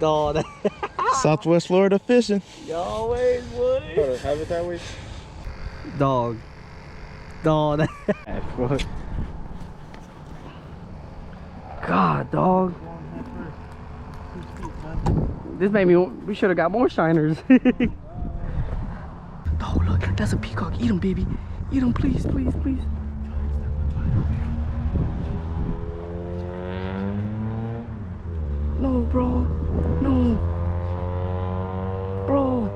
Dog. Southwest Florida fishing. You always would. Have it that way. Dog. Dog. God, dog. This made me. We should have got more shiners. Oh, look, that's a peacock. Eat him, baby. Eat him, please, please, please. No, bro. No. Bro.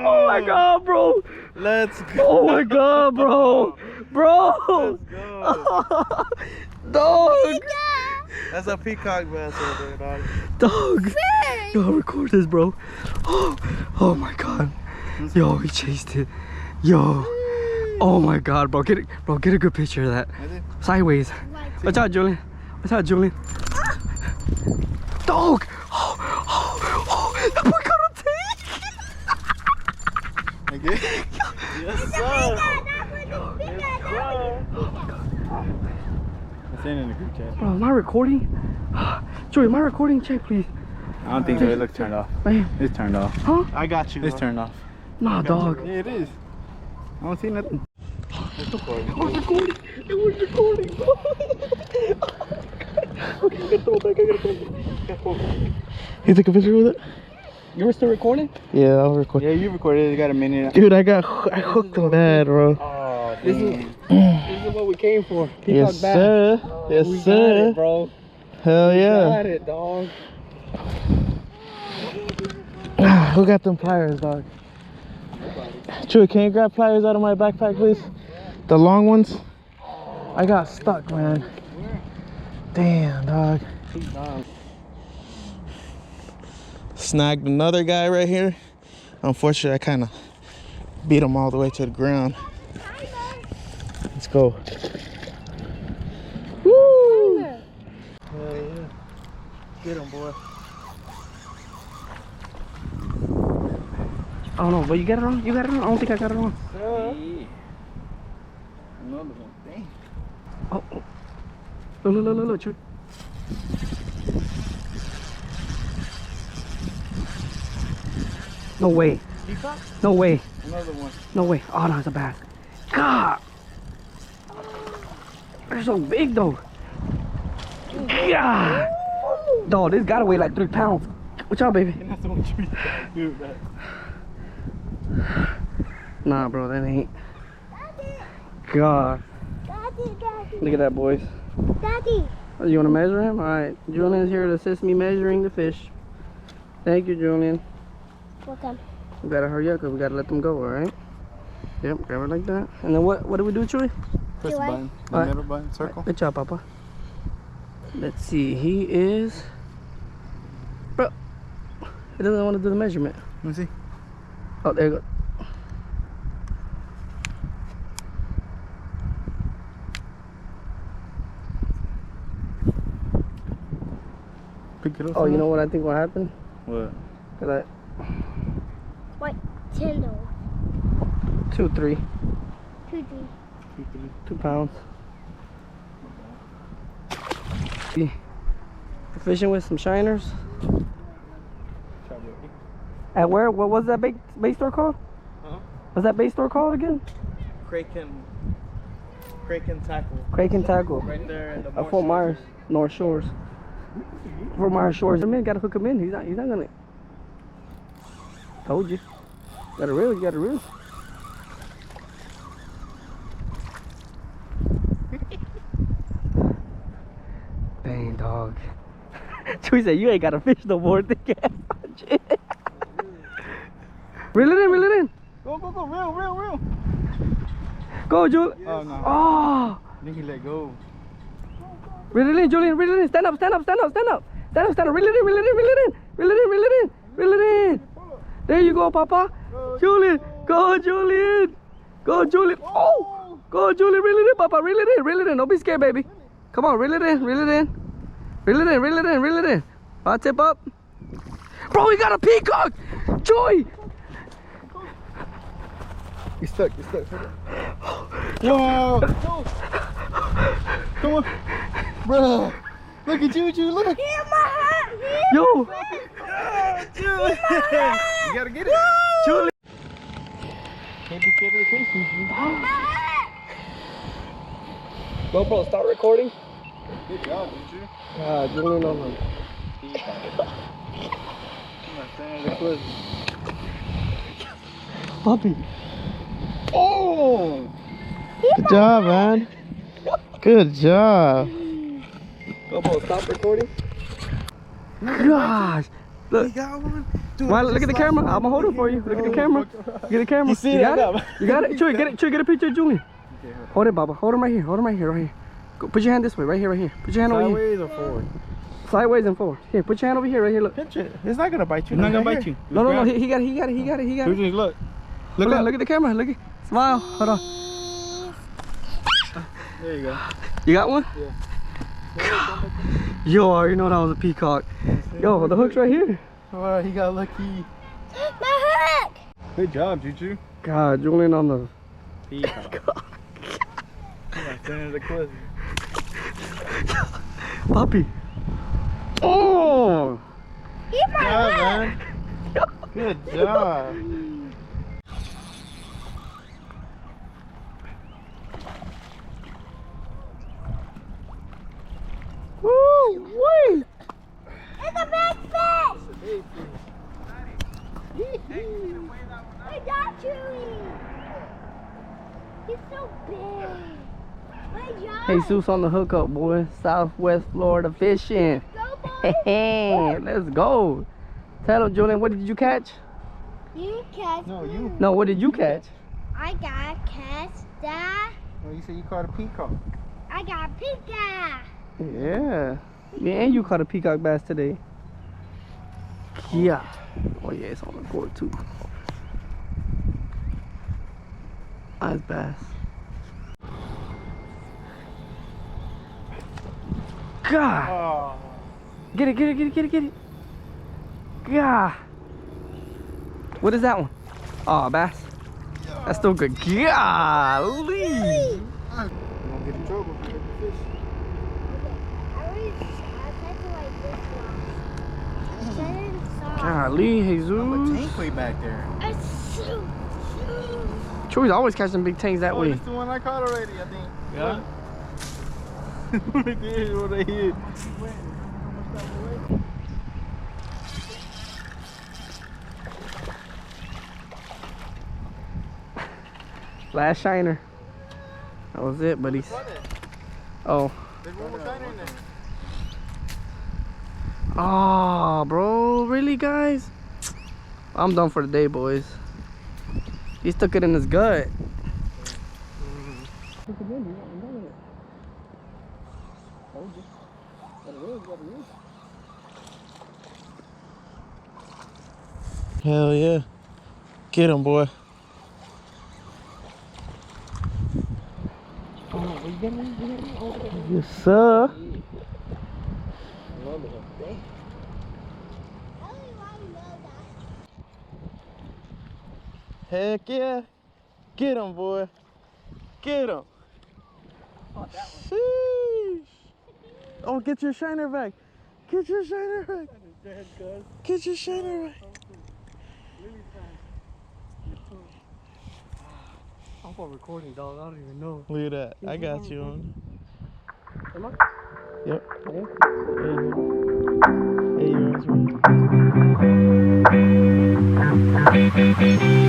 Oh my god, bro. Let's go. Oh my god, bro. Bro. Let's go. Dog. That's a peacock bass right there, dog. Dog. Yo, record this, bro. Oh my god. Yo, he chased it. Yo. Oh my god, bro. Get it, bro. Get a good picture of that. Sideways. Watch out, Julian. Watch out, Julian. Dog. That boy got a take. Okay. Yes, sir. It's in the group chat. Bro, am I recording? Joey, am I recording? Check, please. I don't think so. It looks turned off. Man. It's turned off. Huh? I got you. It's turned off. Nah, dog. Yeah, it is. I don't see nothing. It's recording. It was recording. It was recording. Okay, I gotta throw it back. I gotta throw it back. You take a picture with it? You were still recording? Yeah, I'll record. Yeah, you recorded it. You got a minute. Dude, I hooked on that, bro. Oh, this is what we came for. Peacock Yes, bass. sir. Yes, We sir. got it, bro. Hell yeah. Got it, dog. Who got them pliers, dog? Chuy, can you grab pliers out of my backpack, please? The long ones? I got stuck, man. Damn, dog. Snagged another guy right here. Unfortunately, I kind of beat him all the way to the ground. Let's go. Woo! Hell yeah. Get him, boy. Oh no, but you got it wrong? You got it wrong? I don't think I got it wrong. Another one. Dang. Oh. Look, Chuy. No way. Peacock? No way. Another one. No way. Oh no, it's a bass. God. They're so big though. Yeah. Dog, this gotta weigh like 3 pounds. Watch out, baby. You're not the one dude, Nah, bro, that ain't. God. Look at that, boys. Daddy. Oh, you want to measure him? All right. Julian's here to assist me measuring the fish. Thank you, Julian. Welcome. We gotta hurry up because we gotta let them go, all right? Yep, grab it like that. And then what do we do, Chuy? Press the button. The Alright. middle button, circle. Good job, Papa. Let's see. He is. Bro. It doesn't want to do the measurement. Let me see. Oh, there you go. Pick it up. Oh, you know what I think will happen? What? Cause What? $10. 2, 3, 2, 2 pounds. We're fishing with some shiners. At where? What was that bait store called? What's that bait store called again? Kraken tackle. Kraken Tackle. Right there in the Fort Myers, North Shores. Fort Myers Shores. Man, gotta hook him in. He's not gonna. Told you. Got a reel. You got a reel. Dang, dog. Chuy said you ain't got to fish no more. Reel it in. Go, real. Go, Julian. Oh, no. Oh. I think he let go. Reel it in, Julian. Reel it in. Stand up. Reel it in. There you go, Papa. Julian. Go, Julian. Oh. Go, Julian. Reel it in, Papa. Reel it in. Don't be scared, baby. Come on, reel it in, reel it in. Reel it in, reel it in, reel it in. I'll tip up. Bro, we got a peacock! Joy! You're stuck. Whoa! Come on. Bro, look at Juju, look. Here, my hat. Here. Yo! Julian! You gotta get it. Julian! Can't be scared of the case, Juju. GoPro, start recording. Good job, Juju. Julian on them. Puppy. Oh! Good job, man. Good job. GoPro, stop recording. Gosh! Look. We got one. Dude, Well, look at the camera. I'm gonna hold it for you. Look at the camera. Look at the camera. You see you it? got it? You got it? Chuy, get it. Chuy, get a picture of Julian. Hold it, Baba. Hold him right here. Hold him right here. Right here. Go, put your hand this way. Right here. Right here. Put your hand over here. Sideways or forward? Sideways and forward. Here, put your hand over here. Right here. Look. Pinch it. It's not gonna bite you. It's not gonna bite you. No. He got it. He got it. He got it. He got it. Juju, look. Look at the camera. Look at. Smile. Hold on. There you go. You got one? Yeah. Yo, I already know that was a peacock. Yo, the hook's right here. Oh, he got lucky. My hook. Good job, Juju. God, Julian on the Peacock. Center the cliff. puppy. Oh! Here, my Good job, hook. man. Good job. Woo! Wait! It's a big fish. I got Julian. He's so big. My job. Jesus on the hookup, boy. Southwest Florida fishing. Go, boy. Let's go. Tell him, Julian, what did you catch? You catch. No, you. No, what did you catch? I got catch that. Oh, you said you caught a peacock. I got peacock. Yeah. Yeah, and you caught a peacock bass today. Yeah. Oh yeah, it's on the board too. Nice bass. God. Oh. Get it. God. What is that one? Oh, bass. That's still good. Golly. You won't get in trouble if you hit the fish. Golly, Jesus. Tank way back there. Chuy's always catching big tanks that Oh, way. that's the one I caught already, I think. Yeah. Right there, what I hit. Last shiner. That was it, buddies. Oh. There's one more shiner in there. Oh, bro. Really, guys? I'm done for the day, boys. He stuck it in his gut. Hell yeah. Get him, boy. Yes, sir. Heck yeah. Get him, boy. Get him. Sheesh. Oh, get your shiner back. Get your shiner back. Get your shiner back. I'm for recording, dog. I don't even know. Look at that. I got you on. Am I? Yep. Yeah. Hey, yours, man.